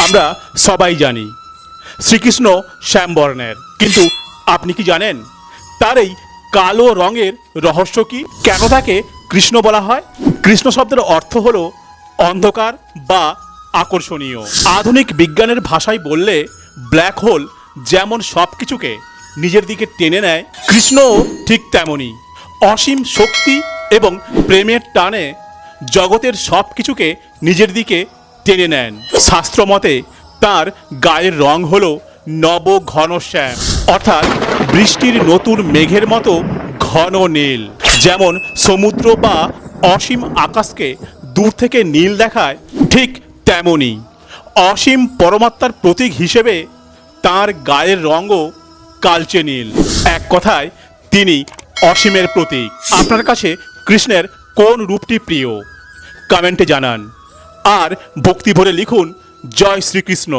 আমরা সবাই জানি শ্রীকৃষ্ণ শ্যামবর্ণের, কিন্তু আপনি কি জানেন তার এই কালো রঙের রহস্য কি? কেন তাকে কৃষ্ণ বলা হয়? কৃষ্ণ শব্দের অর্থ হলো অন্ধকার বা আকর্ষণীয়। আধুনিক বিজ্ঞানের ভাষায় বললে ব্ল্যাক হোল যেমন সব কিছুকে নিজের দিকে টেনে নেয়, কৃষ্ণও ঠিক তেমনই। অসীম শক্তি এবং প্রেমের টানে জগতের সব কিছুকে নিজের দিকে টেনে নেন। শাস্ত্র মতে তার গায়ের রং হলো নব ঘনশ্যাম, অর্থাৎ বৃষ্টির নতুন মেঘের মতো ঘন নীল। যেমন সমুদ্র বা অসীম আকাশকে দূর থেকে নীল দেখায়, ঠিক তেমনই অসীম পরমাত্মার প্রতীক হিসেবে তার গায়ের রঙও কালচে নীল। এক কথায় তিনি অসীমের প্রতীক। আপনার কাছে কৃষ্ণের কোন রূপটি প্রিয়? কমেন্টে জানান। আর ভক্তি ভরে লিখুন, জয় শ্রীকৃষ্ণ।